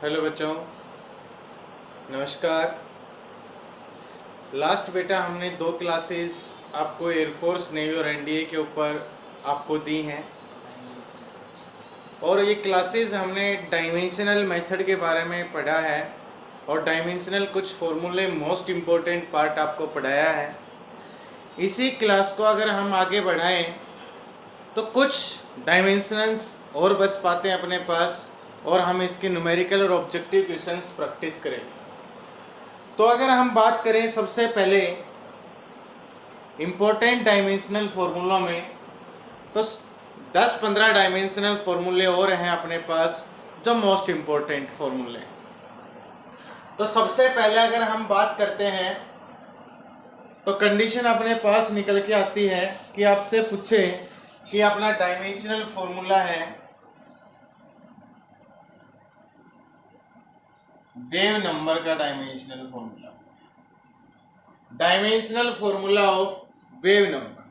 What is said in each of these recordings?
Hello बच्चों, नमस्कार। Last बेटा हमने 2 क्लासेस आपको एयरफोर्स, नेवी और एनडीए के ऊपर आपको दी हैं और ये क्लासेस हमने डायमेंशनल मेथड के बारे में पढ़ा है और डायमेंशनल कुछ फॉर्मूले मोस्ट इम्पोर्टेंट पार्ट आपको पढ़ाया है। इसी क्लास को अगर हम आगे बढ़ाएं तो कुछ डायमेंशनल्स और बच पाते हैं अपने पास और हम इसके न्यूमेरिकल और ऑब्जेक्टिव क्वेश्चंस प्रैक्टिस करेंगे। तो अगर हम बात करें सबसे पहले इम्पोर्टेंट डायमेंशनल फॉर्मूला में, तो 10-15 डायमेंशनल फॉर्मूले और हैं अपने पास जो मोस्ट इम्पोर्टेंट फॉर्मूले। तो सबसे पहले अगर हम बात करते हैं तो कंडीशन अपने पास निकल के आती है कि आपसे पूछे कि अपना डायमेंशनल फॉर्मूला है वेव नंबर का dimensional formula of wave number.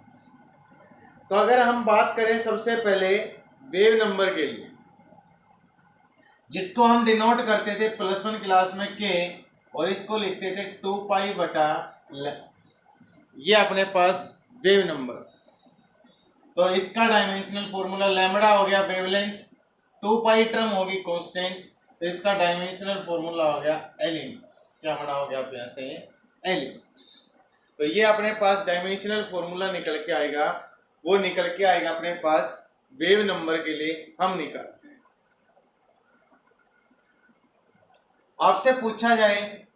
तो अगर हम बात करें सबसे पहले वेव नंबर के लिए, जिसको हम डिनोट करते थे +1 क्लास में के और इसको लिखते थे 2 बटा ये अपने पास वेव नंबर। तो इसका डायमेंशनल फॉर्मूला लैम्बडा हो गया वेवलेंथ, 2 टर्म होगी कांस्टेंट, तो इसका डायमेंशनल फॉर्मूला हो गया एल इनवर्स। क्या बना हो गया आप यहाँ से एल इनवर्स। तो ये अपने पास डायमेंशनल फॉर्मूला निकल के आएगा, वो निकल के आएगा अपने पास वेव नंबर के लिए हम निकालते हैं। आपसे पूछा जाए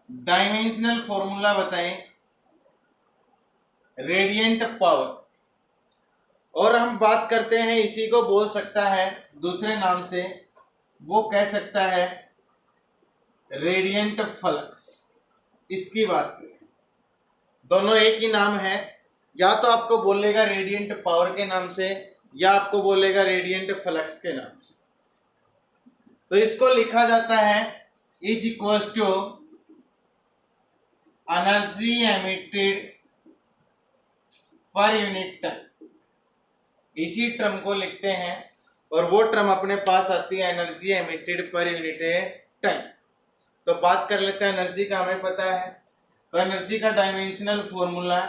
डायमेंशनल फॉर्मूला बताएं रेडियंट पावर, और हम बात करते हैं इसी को बोल सकता है दूसरे नाम से, वो कह सकता है रेडियंट फ्लक्स। इसकी बात करें दोनों एक ही नाम है, या तो आपको बोलेगा रेडियंट पावर के नाम से या आपको बोलेगा रेडियंट फ्लक्स के नाम से। तो इसको लिखा जाता है is equals to energy emitted पर यूनिट टाइम। इसी टर्म को लिखते हैं और वो टर्म अपने पास आती है एनर्जी एमिटेड पर यूनिट टाइम। तो बात कर लेते हैं एनर्जी का, हमें पता है। तो एनर्जी का dimensional formula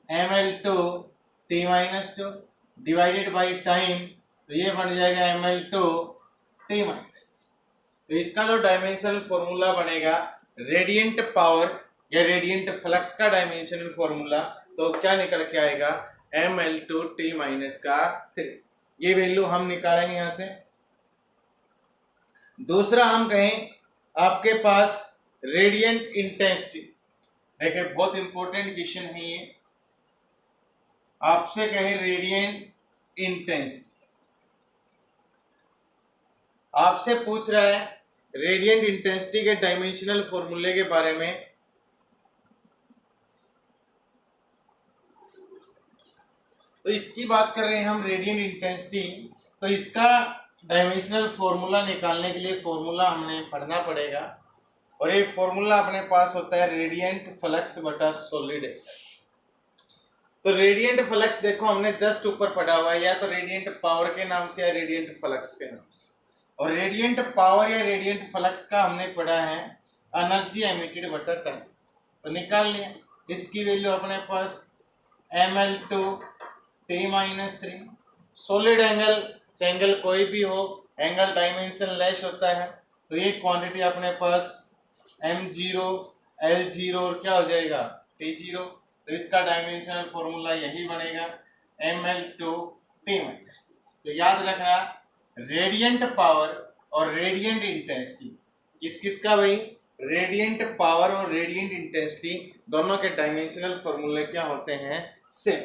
ml2 t-2 divided by time, तो ये बन जाएगा ml2 t-3। तो इसका जो डायमेंशनल फॉर्मूला बनेगा रेडियंट पावर या रेडियंट फ्लक्स का डायमेंशनल फॉर्मूला, तो क्या निकल के आएगा ml2 t-3। ये वैल्यू हम निकालेंगे यहां से। दूसरा हम कहें आपके पास रेडियंट इंटेंसिटी। देखिए बहुत इंपॉर्टेंट क्वेश्चन है ये, आपसे कहे रेडियंट इंटेंसिटी, आपसे पूछ रहा है रेडियंट इंटेंसिटी के डायमेंशनल फॉर्मूले के बारे में। तो इसकी बात कर रहे हैं हम रेडियंट इंटेंसिटी, तो इसका डायमेंशनल फॉर्मूला निकालने के लिए फॉर्मूला हमने पढ़ना पड़ेगा, और ये फॉर्मूला अपने पास होता है रेडियंट फ्लक्स बटा सॉलिड एरिया। तो रेडियंट फ्लक्स देखो हमने जस्ट ऊपर पढ़ा हुआ है, या तो रेडियंट पावर के नाम से या रेडियंट फ्लक्स के नाम से। और रेडियंट पावर या रेडियंट फ्लक्स का हमने पढ़ा है एनर्जी एमिटेड बटा टाइम। तो निकाल लिया, इसकी वैल्यू अपने पास ml2 t-3। सॉलिड एंगल कोई भी हो, एंगल डायमेंशन लेस होता है, तो ये क्वांटिटी अपने पास m0 l0 और क्या हो जाएगा t0। तो इसका डायमेंशनल फॉर्मूला यही बनेगा ml2 t-3। तो याद रखना रेडियंट पावर और रेडियंट इंटेंसिटी किसका भाई, रेडियंट पावर और रेडियंट इंटेंसिटी दोनों के डायमेंशनल फॉर्मूले क्या होते हैं, सेम।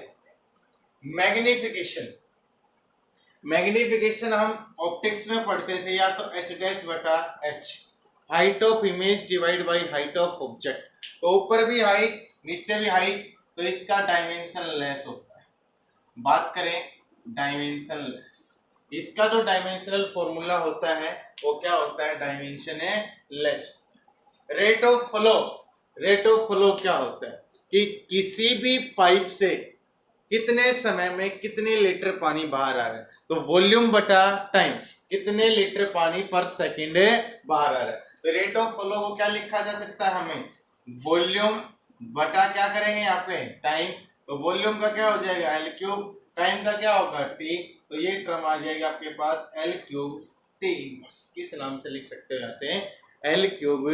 मैग्निफिकेशन हम ऑप्टिक्स में पढ़ते थे, या तो h' बटा h, height of image divide by height of object. तो ऊपर भी हाइट नीचे भी हाइट, तो इसका डायमेंशन लेस होता है। बात करें डायमेंशन लेस, इसका जो डायमेंशनल फॉर्मूला होता है वो क्या होता है, dimension less. Rate of flow क्या होता है कि किसी भी पाइप से कितने समय में कितने लीटर पानी बाहर आ रहा है, तो वॉल्यूम बटा टाइम। कितने लीटर पानी पर सेकंड बाहर आ रहा है। तो रेट ऑफ फ्लो को क्या लिखा जा सकता है हमें, वॉल्यूम बटा क्या करेंगे यहाँ पे टाइम, तो वॉल्यूम का क्या हो जाएगा एल क्यूब, टाइम का क्या होगा टी, तो ये टर्म आ जाएगा आपके पास एल क्यूब टी इनवर्स, किस नाम से लिख सकते हो यहाँ से एल क्यूब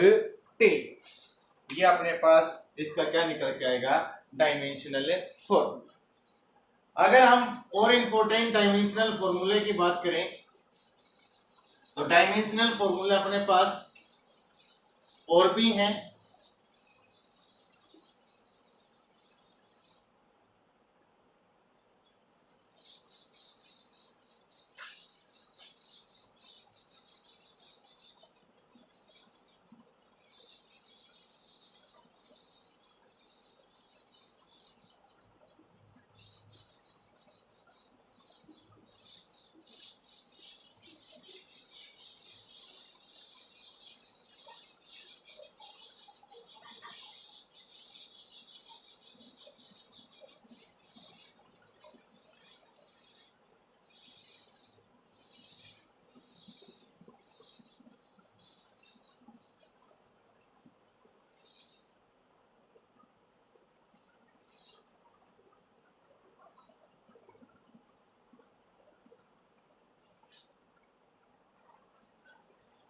टी इनवर्स। ये अपने पास इसका क्या निकल के आएगा डायमेंशनल फॉर्मूला। अगर हम और इंपॉर्टेंट डायमेंशनल फॉर्मूले की बात करें तो डायमेंशनल फॉर्मूले अपने पास और भी हैं।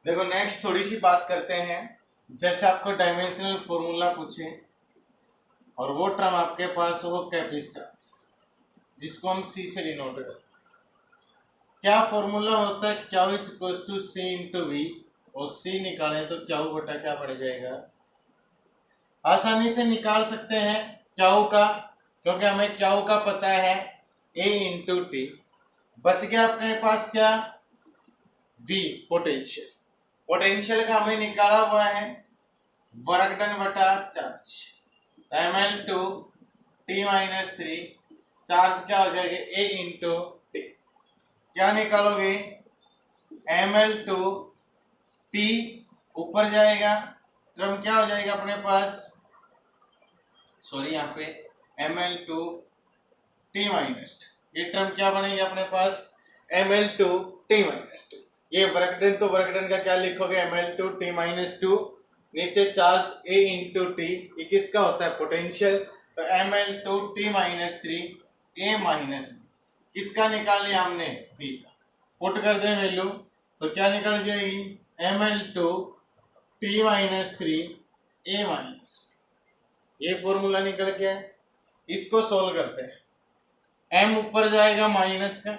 देखो नेक्स्ट थोड़ी सी बात करते हैं, जैसे आपको डायमेंशनल फॉर्मूला पूछे और वो टर्म आपके पास हो कैपेसिटेंस, जिसको हम सी से डिनोट करते हैं। क्या फॉर्मूला होता है, Q is equal to C into V, और सी निकालें तो क्यू बटा क्या पड़ जाएगा, आसानी से निकाल सकते हैं क्यू का, क्योंकि हमें क्यू का पता है ए इंटू टी, बच गया अपने पास क्या वी पोटेंशियल, पोटेंशियल का हमें निकाला हुआ है वर्क डन बटा charge ml two T minus 3, charge क्या हो जाएगा a इंटू टी, क्या निकालोगे ml टू टी, ऊपर जाएगा टर्म क्या हो जाएगा अपने पास, सॉरी यहाँ पे ml टू टी माइनस, ये टर्म क्या बनेगी अपने पास ml टू टी माइनस 2, ये वर्क डन तो वर्क डन का क्या लिखोगे ml टू टी माइनस 2, नीचे चार्ज a इंटू टी, ये किसका होता है पोटेंशियल, तो ml two T minus 3 a minus, किसका निकाल लिया हमने v का, पुट कर दें वैल्यू तो क्या निकल जाएगी ml two T minus 3 a minus, ये फॉर्मूला निकल गया है। इसको सोल्व करते हैं, m ऊपर जाएगा माइनस का,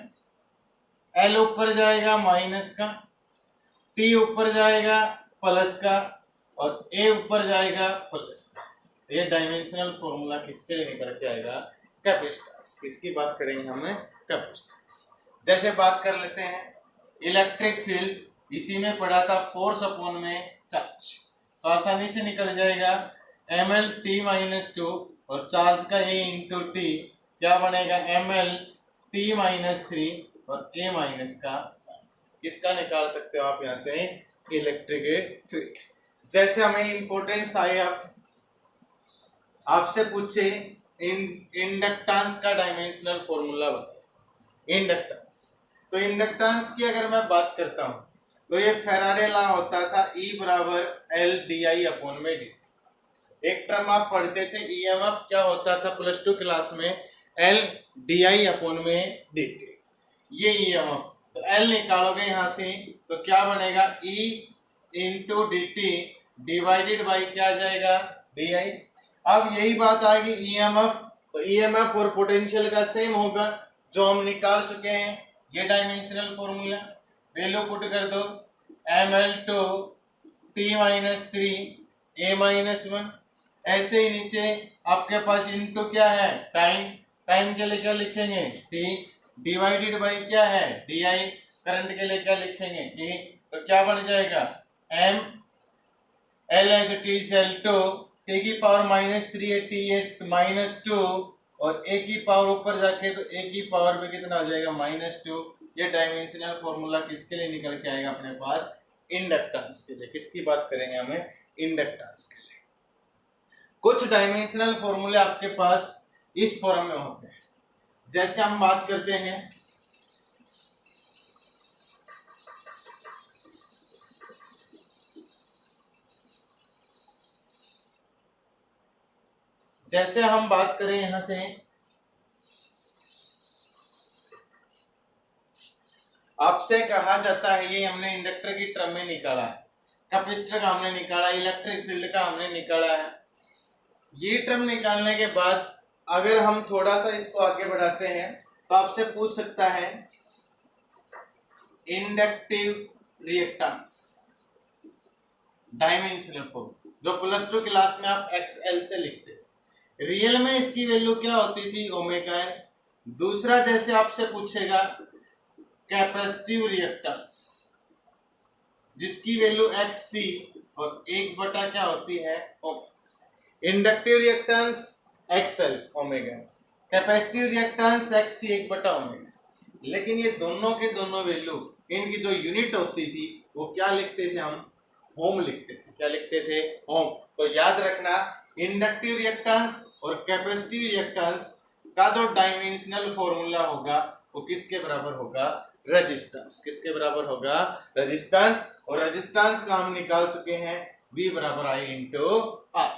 L ऊपर जाएगा माइनस का, T ऊपर जाएगा प्लस का, और A ऊपर जाएगा प्लस का। ये डायमेंशनल फॉर्मूला किसके लिए निकल के आएगा कैपेसिटेंस, किसकी बात करेंगे हमें कैपेसिटेंस। जैसे बात कर लेते हैं इलेक्ट्रिक फील्ड, इसी में पढ़ा था फोर्स अपॉन में चार्ज, तो आसानी से निकल जाएगा ml t माइनस 2 और चार्ज का a इंटू टी, क्या बनेगा ml t माइनस 3 और a माइनस का, किसका निकाल सकते हो आप यहाँ से इलेक्ट्रिक फील्ड। जैसे हमें इंपॉर्टेंस आए आपसे पूछे इंडक्टेंस का डायमेंशनल फॉर्मूला बताओ, इंडक्टेंस, तो इंडक्टेंस की अगर मैं बात करता हूं तो ये फेराडे लॉ होता था E बराबर एल डी आई अपॉन में डी, एक टर्म आप पढ़ते थे ईएमएफ क्या होता था प्लस 2 क्लास में एल डी आई अपॉन में डी टी, ये ईएमएफ, तो एल निकालोगे यहाँ से तो क्या बनेगा E into D T divided by क्या आ जाएगा डी आई। अब यही बात आएगी ईएमएफ, तो ईएमएफ और पोटेंशियल का सेम होगा जो हम निकाल चुके हैं, ये डायमेंशनल फॉर्मूला, वैल्यू पुट कर दो ml two T minus 3 a minus 1, ऐसे ही नीचे आपके पास इनटू क्या है टाइम, टाइम के लिए क्या लिखेंगे t डिवाइडेड बाई क्या है डी आई, करंट के लिए क्या लिखेंगे a, तो क्या बन जाएगा m एल एच टी सेल टू टी की पावर माइनस 3 है टी एट माइनस 2 और ए की पावर ऊपर जाके तो ए की पावर पे कितना हो जाएगा माइनस 2। ये डायमेंशनल फॉर्मूला किसके लिए निकल के आएगा अपने पास इंडक्टेंस के लिए, किसकी बात करेंगे हमें इंडक्टेंस के लिए। कुछ डायमेंशनल फॉर्मूले आपके पास इस फॉर्म में होते हैं, जैसे हम बात करते हैं जैसे हम बात करें यहां से, आपसे कहा जाता है, ये हमने इंडक्टर की टर्म में निकाला है, कैपेसिटर का हमने निकाला, इलेक्ट्रिक फील्ड का हमने निकाला है। ये टर्म निकालने के बाद अगर हम थोड़ा सा इसको आगे बढ़ाते हैं तो आपसे पूछ सकता है इंडक्टिव रिएक्टेंस डायमेंशनल फॉर्म, जो +2 क्लास में आप XL से लिखते थे। रियल में इसकी वैल्यू क्या होती थी, ओमेगा है। दूसरा जैसे आपसे पूछेगा कैपेसिटिव रिएक्टेंस, जिसकी वैल्यू XC और 1 क्या होती है, omega. Inductive reactance XL omega, capacitive reactance XC 1 omega. लेकिन ये दोनों के दोनों वैल्यू, इनकी जो यूनिट होती थी वो क्या लिखते थे, हम ओम लिखते थे। क्या लिखते थे, ओम। तो याद रखना इंडक्टिव रिएक्टेंस और कैपेसिटिव रिएक्टेंस का जो डायमेंशनल फॉर्मूला होगा वो किसके बराबर होगा, रेजिस्टेंस। किसके बराबर होगा, रेजिस्टेंस। और रेजिस्टेंस का हम निकाल चुके हैं, V बराबर I इंटू R।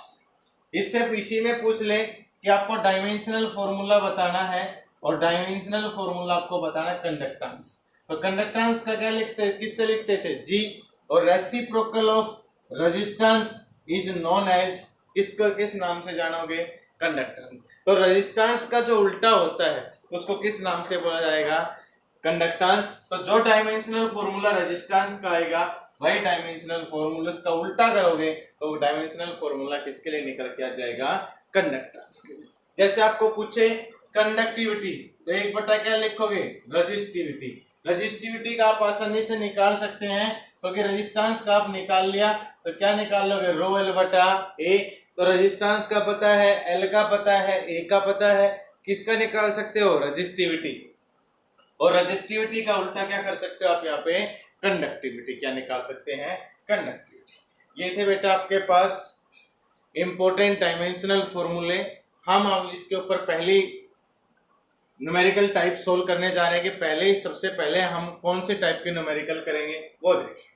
इससे इसी में पूछ ले कि आपको डायमेंशनल फॉर्मूला बताना है और डायमेंशनल फॉर्मूला आपको बताना है कंडक्टेंस। तो कंडक्टेंस का क्या लिखते, किससे लिखते थे, G। और reciprocal of resistance is known as, किसको किस नाम से जानोगे, कंडक्टेंस। तो रेजिस्टेंस का जो उल्टा होता है उसको किस नाम से बोला जाएगा, कंडक्टेंस। तो जो डायमेंशनल फॉर्मूला रेजिस्टेंस का आएगा वही डायमेंशनल फॉर्मूला का उल्टा करोगे तो डायमेंशनल फॉर्मूला किसके लिए निकल के आ जाएगा, कंडक्टेंस के लिए। जैसे आपको पूछे कंडक्टिविटी तो 1 क्या लिखोगे, रेजिस्टिविटी। रेजिस्टिविटी का आप आसानी से निकाल सकते हैं क्योंकि रेजिस्टेंस का आप निकाल लिया तो क्या निकाल लोगे, रो एल बटा ए। तो रेजिस्टेंस का पता है, एल का पता है, ए का पता है, किसका निकाल सकते हो, रेजिस्टिविटी। और रेजिस्टिविटी का उल्टा क्या कर सकते हो आप यहाँ पे, कंडक्टिविटी। क्या निकाल सकते हैं, कंडक्टिविटी। ये थे बेटा आपके पास इंपॉर्टेंट डायमेंशनल फॉर्मूले। हम अब इसके ऊपर पहली न्यूमेरिकल टाइप सोल्व करने जा रहे हैं कि पहले सबसे पहले हम कौन से टाइप के न्यूमेरिकल करेंगे वो देखें।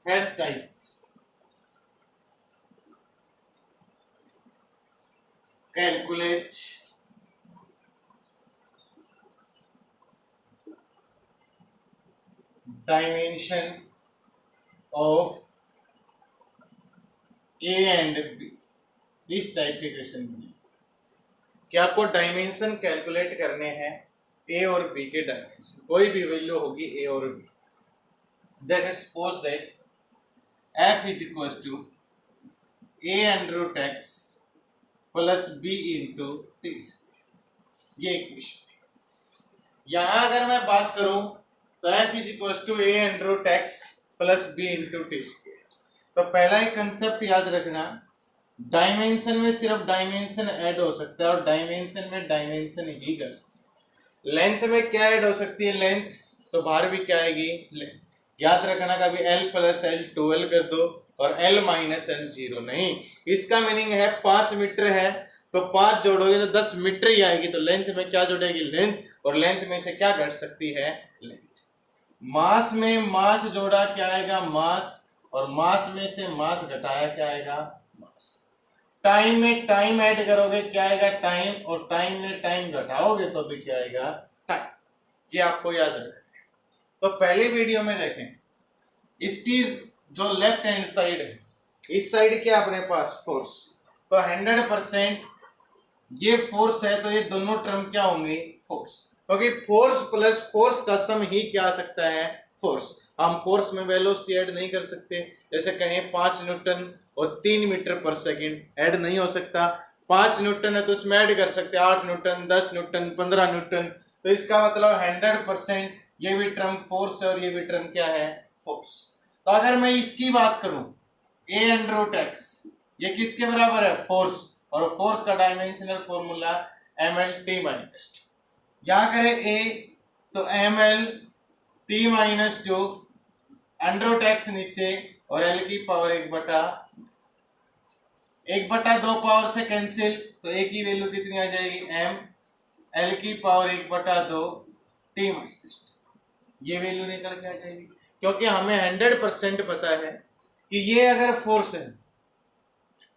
First type, calculate dimension of A and B. इस टाइप के क्वेश्चन बने कि आपको डायमेंशन कैलकुलेट करने हैं ए और बी के डायमेंशन, कोई भी वैल्यू होगी ए और बी। जैसे suppose that f is equal to a√x plus b into T. ये इक्वेशन। यहां अगर मैं बात करूं तो f is equal to a√x plus b into T. तो पहला एक कंसेप्ट याद रखना, डायमेंशन में सिर्फ डायमेंशन ऐड हो सकता है और डायमेंशन में डायमेंशन ही कर सकते। लेंथ में क्या ऐड हो सकती है, लेंथ, तो बाहर भी क्या आएगी, लेंथ। याद रखना कभी L प्लस L 12 कर दो और L माइनस L 0 नहीं। इसका मीनिंग है 5 मीटर है तो 5 जोड़ोगे तो 10 मीटर ही आएगी। तो लेंथ में क्या जोड़ेगी, लेंथ। और लेंथ में से क्या घट सकती है, लेंथ। मास में मास जोड़ा क्या आएगा, मास। और मास में से मास घटाया क्या आएगा, मास। टाइम में टाइम ऐड करोगे क्या आएगा, टाइम। और टाइम में टाइम घटाओगे तो भी क्या आएगा, टाइम। ये आपको याद रखना। तो पहले वीडियो में देखें, इसकी जो लेफ्ट हैंड साइड है, इस साइड क्या अपने पास फोर्स, तो 100% ये फोर्स है तो ये दोनों टर्म क्या होंगे, फोर्स। क्योंकि फोर्स प्लस फोर्स का सम ही क्या आ सकता है, फोर्स। हम फोर्स में वेलोसिटी ऐड नहीं कर सकते। जैसे कहें 5 न्यूटन और 3 मीटर पर सेकंड ऐड नहीं हो सकता। 5 न्यूटन है तो इसमें ऐड कर सकते हैं 8 न्यूटन, 10 न्यूटन, 15 न्यूटन। तो इसका मतलब 100% ये भी टर्म फोर्स है और ये भी टर्म क्या है, फोर्स। तो अगर मैं इसकी बात करूं a√x, ये किसके बराबर है, फोर्स। और फोर्स का डायमेंशनल फॉर्मूला mL/t-। यहां करें a तो mL/t-2 √x नीचे और l की पावर 1/2 पावर से कैंसिल तो a की वैल्यू कितनी आ जाएगी, m, l की पावर 1/2 t-। ये वैल्यू निकल के आ जाएगी क्योंकि हमें 100% पता है कि ये अगर फोर्स है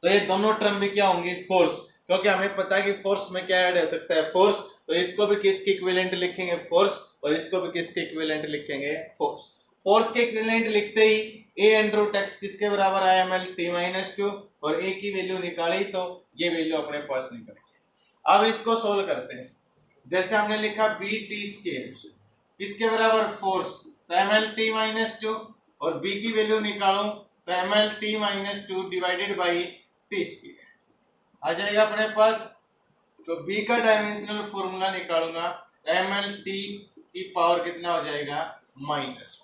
तो ये दोनों टर्म भी क्या होंगी, फोर्स, क्योंकि हमें पता है कि फोर्स में क्या ऐड हो सकता है, फोर्स, तो इसको भी किसके इक्विवेलेंट लिखेंगे, फोर्स, और इसको भी किसके इक्विवेलेंट लिखेंगे, फोर्स। फोर्स के इक्विवेलेंट लिखते ही ए अंडर रूट एक्स किसके बराबर आया, M L T minus two, और ए की वैल्यू निकाली तो ये वैल्यू अपने पास निकल गई। अब इसको सोल्व करते हैं। जैसे हमने लिखा बी टी स्केयर किसके बराबर, फोर्स, तो M L T minus two, और बी की वैल्यू निकालो तो M L T minus two divided by T square आ जाएगा अपने पास। तो b का डायमेंशनल फॉर्मूला निकालूंगा, एम एल टी की पावर कितना हो जाएगा, माइनस,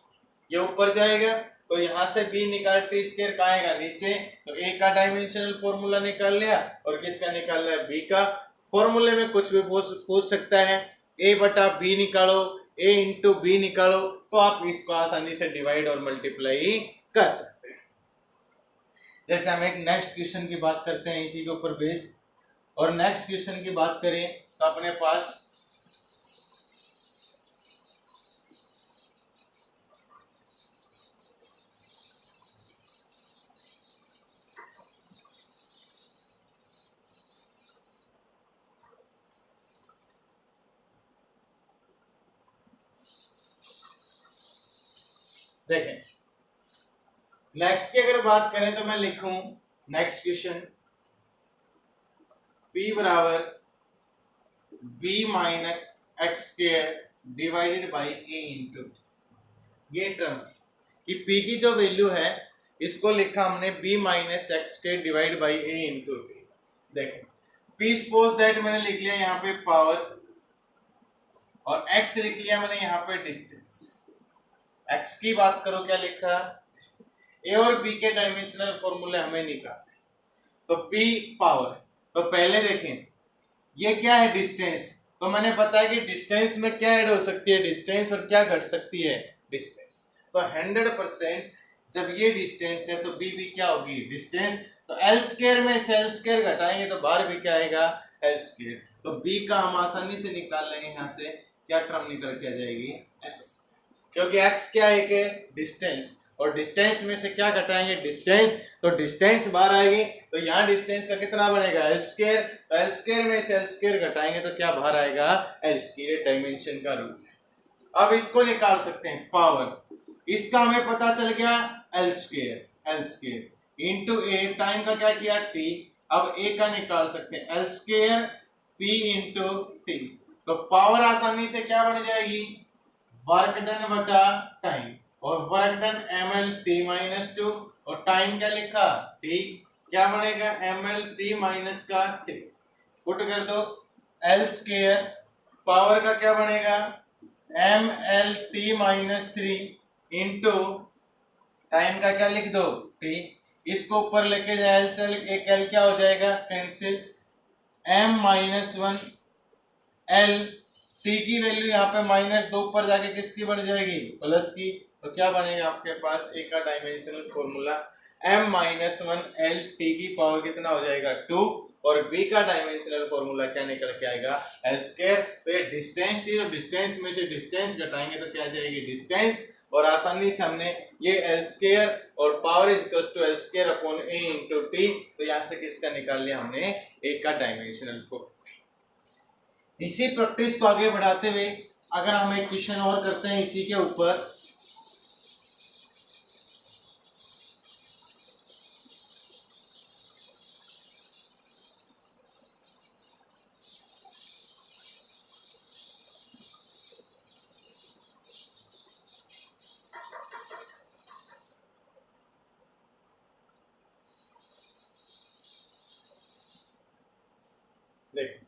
ये ऊपर जाएगा, तो यहां से b निकाल टी स्केयर कहाँ आएगा, नीचे, तो a का डायमेंशनल फॉर्मूला निकाल लिया, और किसका निकाल लिया, b का। फॉर्मूले में कुछ भी पूछ सकता है, a बटा b निकालो, a इंटू b निकालो, तो आप इसको आसानी से डिवाइड और मल्टीप्लाई कर सकते हैं। जैसे हम एक नेक्स्ट क्वेश्चन की बात करते हैं इसी के ऊपर बेस, और नेक्स्ट क्वेश्चन की बात करें तो अपने पास देखें, नेक्स्ट की अगर बात करें तो मैं लिखूं नेक्स्ट क्वेश्चन p बराबर b minus x square divided by a into, ये टर्म कि p की जो वैल्यू है इसको लिखा हमने b minus x square divide by a into T. देखें, p सपोज दैट मैंने लिख लिया यहाँ पे पावर, और x लिख लिया मैंने यहाँ पे डिस्टेंस। x की बात करो क्या लिखा, a और b के डायमेंशनल फॉर्मूले हमें निकालने, तो p पावर, तो पहले देखें ये क्या है, डिस्टेंस, तो मैंने बताया कि डिस्टेंस में क्या ऐड हो सकती है, डिस्टेंस, और क्या घट सकती है, डिस्टेंस। तो 100% जब ये डिस्टेंस है तो b भी क्या होगी, डिस्टेंस, तो l स्क्वायर में से l स्क्वायर घटाएंगे तो बाहर भी क्या आएगा, l स्क्वायर, तो b का हम आसानी से निकाल लेंगे, यहाँ से क्या टर्म निकल के आ जाएगी, x, क्योंकि x क्या है, एक डिस्टेंस, और डिस्टेंस में से क्या घटाएंगे, डिस्टेंस, तो डिस्टेंस बाहर आएगी, तो यहाँ डिस्टेंस का कितना बनेगा, एल स्क्वायर, तो एल स्क्वायर में से एल स्क्वायर घटाएंगे तो क्या बाहर आएगा, एल स्क्वायर, डायमेंशन का रूल है। अब इसको निकाल सकते हैं पावर, इसका हमें पता चल गया एल स्क्वायर इंटू ए, टाइम का क्या किया, टी, अब ए का निकाल सकते हैं L square P into T, तो पावर आसानी से क्या बन जाएगी, वर्क डन बटा टाइम, और work done M L T minus two, और टाइम क्या लिखा, टी, क्या बनेगा, एम एल टी माइनस का 3, पुट कर दो, एल स्क्वायर पावर का क्या बनेगा, M L T minus 3 into time का क्या लिख दो, टी, इसको ऊपर लेके जाए एल से एक एल क्या हो जाएगा, cancel, M minus 1 L, T की वैल्यू यहाँ पे -2 ऊपर जाके किसकी बन जाएगी, प्लस की, तो क्या बनेगा आपके पास, ए का dimensional formula m minus 1 L, T की पावर कितना हो जाएगा 2, और b का डायमेंशनल फॉर्मूला क्या निकल के आएगा, एल स्क्वायर, तो ये डिस्टेंस थी, तो डिस्टेंस में से डिस्टेंस घटाएंगे तो क्या जाएगी, डिस्टेंस, और आसानी से हमने ये एल स्क्वायर और power is equal to L square upon A into T, तो यहाँ से किसका निकाल लिया हमने, ए का डायमेंशनल फॉर्मूला। इसी प्रैक्टिस को आगे बढ़ाते हुए अगर हम एक क्वेश्चन और करते हैं इसी के ऊपर, देखो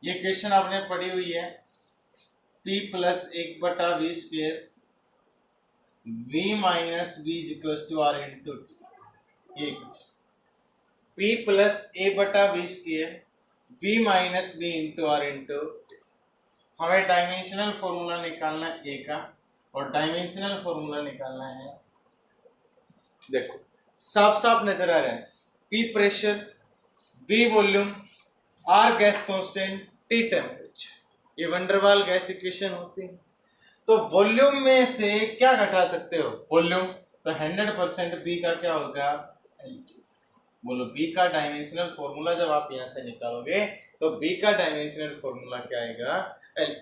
ये क्वेश्चन आपने पढ़ी हुई है, p plus 1/v square v minus v is equal to r into T, ये question, p plus a/v square v minus v into r into T. हमें डायमेंशनल फॉर्मूला निकालना है a का, और डायमेंशनल फॉर्मूला निकालना है, देखो साफ साफ नजर आ रहा है, p pressure, v volume, r gas constant, t temperature, ये वंडरवाल गैस इक्वेशन होती है। तो वॉल्यूम में से क्या घटा सकते हो, वॉल्यूम, तो 100% बी का क्या होगा, एल क्यूब। बोलो बी का डायमेंशनल फॉर्मूला जब आप यहाँ से निकालोगे तो बी का डायमेंशनल फॉर्मूला क्या आएगा, एल।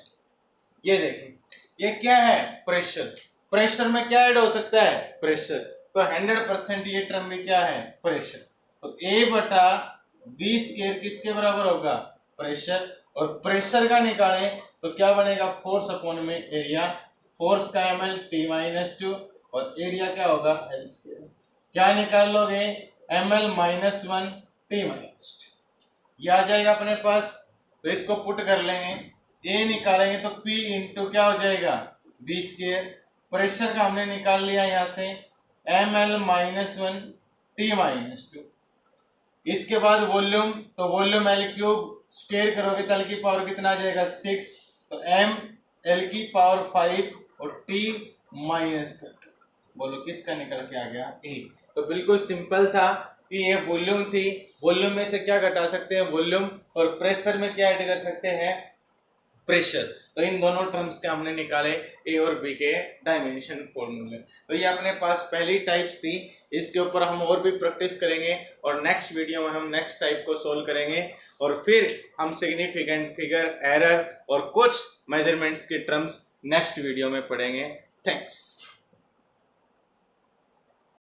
ये देखिए ये क्या है, प्रेशर। प्रेशर में क्या ऐड हो सकता है, प्रेशर। तो 100% ये टर्म में क्या है, प्रेशर। तो ए बटा वी स्क्वायर किसके बराबर होगा, प्रेशर। और प्रेशर का निकालें तो क्या बनेगा, फोर्स अपॉन में एरिया। फोर्स का ml t-2 और एरिया क्या होगा, एल स्क्वायर। क्या निकाल लोगे, ml -1 t-2, ये आ जाएगा अपने पास। तो इसको पुट कर लेंगे, ए निकालेंगे तो P इंटू क्या हो जाएगा, वी स्क्वायर। प्रेशर का हमने निकाल लिया यहाँ से ml -1 t-2। इसके बाद वॉल्यूम, तो वॉल्यूम एल क्यूब स्क्वायर करोगे तो एल की पावर कितना आ जाएगा, 6। तो m एल की पावर 5 और t माइनस कर, बोलो किसका निकल के आ गया, ए। तो बिल्कुल सिंपल था कि ये वॉल्यूम थी, वॉल्यूम में से क्या घटा सकते हैं, वॉल्यूम, और प्रेशर में क्या ऐड कर सकते हैं, प्रेशर। तो इन दोनों टर्म्स के हमने निकाले ए और बी के डायमेंशन फॉर्मूले। तो ये अपने पास पहली टाइप्स थी, इसके ऊपर हम और भी प्रैक्टिस करेंगे और नेक्स्ट वीडियो में हम नेक्स्ट टाइप को सोल्व करेंगे और फिर हम सिग्निफिकेंट फिगर, एरर और कुछ मेजरमेंट्स के टर्म्स नेक्स्ट वीडियो में पढ़ेंगे। थैंक्स।